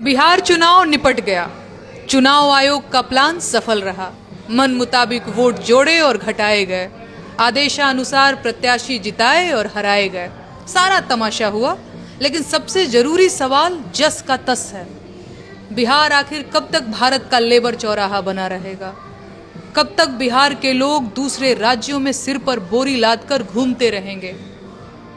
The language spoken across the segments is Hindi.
बिहार चुनाव निपट गया। चुनाव आयोग का प्लान सफल रहा। मन मुताबिक वोट जोड़े और घटाए गए। आदेशानुसार प्रत्याशी जिताए और हराए गए। सारा तमाशा हुआ, लेकिन सबसे जरूरी सवाल जस का तस है। बिहार आखिर कब तक भारत का लेबर चौराहा बना रहेगा? कब तक बिहार के लोग दूसरे राज्यों में सिर पर बोरी लादकर घूमते रहेंगे?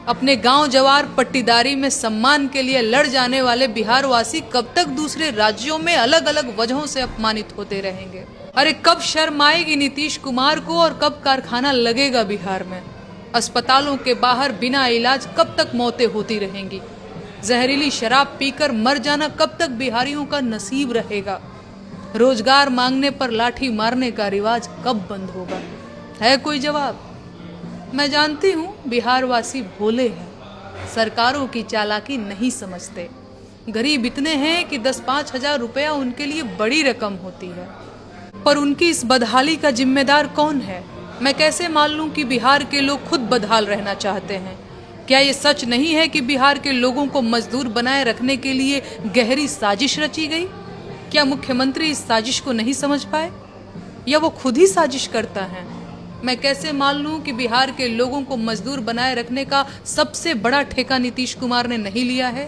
अपने गांव जवार पट्टीदारी में सम्मान के लिए लड़ जाने वाले बिहारवासी कब तक दूसरे राज्यों में अलग अलग वजहों से अपमानित होते रहेंगे? अरे कब शर्म आएगी नीतीश कुमार को और कब कारखाना लगेगा बिहार में? अस्पतालों के बाहर बिना इलाज कब तक मौतें होती रहेंगी? जहरीली शराब पीकर मर जाना कब तक बिहारियों का नसीब रहेगा? रोजगार मांगने पर लाठी मारने का रिवाज कब बंद होगा? है कोई जवाब? मैं जानती हूँ बिहारवासी भोले हैं, सरकारों की चालाकी नहीं समझते। गरीब इतने हैं कि 10-5 हजार रुपया उनके लिए बड़ी रकम होती है। पर उनकी इस बदहाली का जिम्मेदार कौन है? मैं कैसे मान लूं कि बिहार के लोग खुद बदहाल रहना चाहते हैं? क्या ये सच नहीं है कि बिहार के लोगों को मजदूर बनाए रखने के लिए गहरी साजिश रची गई? क्या मुख्यमंत्री इस साजिश को नहीं समझ पाए, या वो खुद ही साजिश करता है? मैं कैसे मान लूं कि बिहार के लोगों को मजदूर बनाए रखने का सबसे बड़ा ठेका नीतीश कुमार ने नहीं लिया है?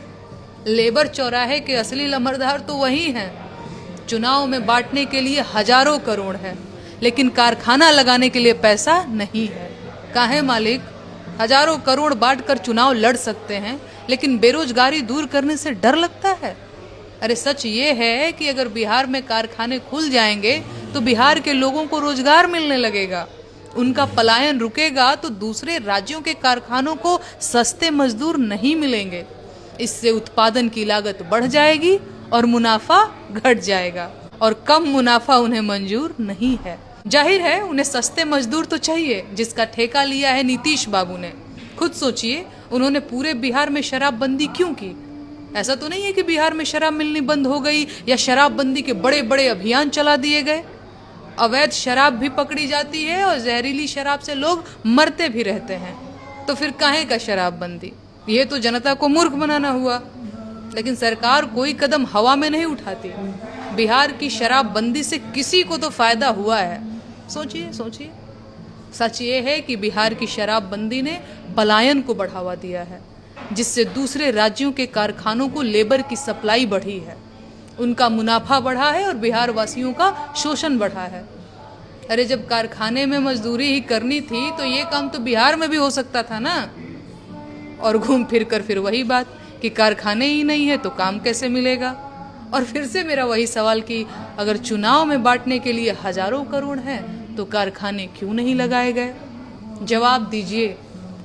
लेबर चौराहे के असली लमरदार तो वही हैं। चुनाव में बांटने के लिए हजारों करोड़ है, लेकिन कारखाना लगाने के लिए पैसा नहीं है। काहे मालिक? हजारों करोड़ बांटकर चुनाव लड़ सकते हैं, लेकिन बेरोजगारी दूर करने से डर लगता है। अरे सच ये है कि अगर बिहार में कारखाने खुल जाएंगे तो बिहार के लोगों को रोजगार मिलने लगेगा। उनका पलायन रुकेगा तो दूसरे राज्यों के कारखानों को सस्ते मजदूर नहीं मिलेंगे। इससे उत्पादन की लागत बढ़ जाएगी और मुनाफा घट जाएगा, और कम मुनाफा उन्हें मंजूर नहीं है। जाहिर है उन्हें सस्ते मजदूर तो चाहिए, जिसका ठेका लिया है नीतीश बाबू ने। खुद सोचिए, उन्होंने पूरे बिहार में शराबबंदी क्यों की? ऐसा तो नहीं है कि बिहार में शराब मिलनी बंद हो गई या शराबबंदी के बड़े बड़े अभियान चला दिए गए। अवैध शराब भी पकड़ी जाती है और जहरीली शराब से लोग मरते भी रहते हैं। तो फिर काहे का शराबबंदी? ये तो जनता को मूर्ख बनाना हुआ। लेकिन सरकार कोई कदम हवा में नहीं उठाती। बिहार की शराबबंदी से किसी को तो फायदा हुआ है? सोचिए सोचिए। सच ये है कि बिहार की शराबबंदी ने पलायन को बढ़ावा दिया है, जिससे दूसरे राज्यों के कारखानों को लेबर की सप्लाई बढ़ी है, उनका मुनाफा बढ़ा है और बिहार वासियों का शोषण बढ़ा है। अरे जब कारखाने में मजदूरी ही करनी थी तो ये काम तो बिहार में भी हो सकता था ना। और घूम फिर कर फिर वही बात कि कारखाने ही नहीं है तो काम कैसे मिलेगा? और फिर से मेरा वही सवाल कि अगर चुनाव में बांटने के लिए हजारों करोड़ हैं तो कारखाने क्यों नहीं लगाए गए? जवाब दीजिए।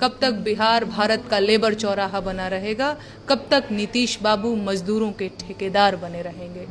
कब तक बिहार भारत का लेबर चौराहा बना रहेगा? कब तक नीतीश बाबू मजदूरों के ठेकेदार बने रहेंगे?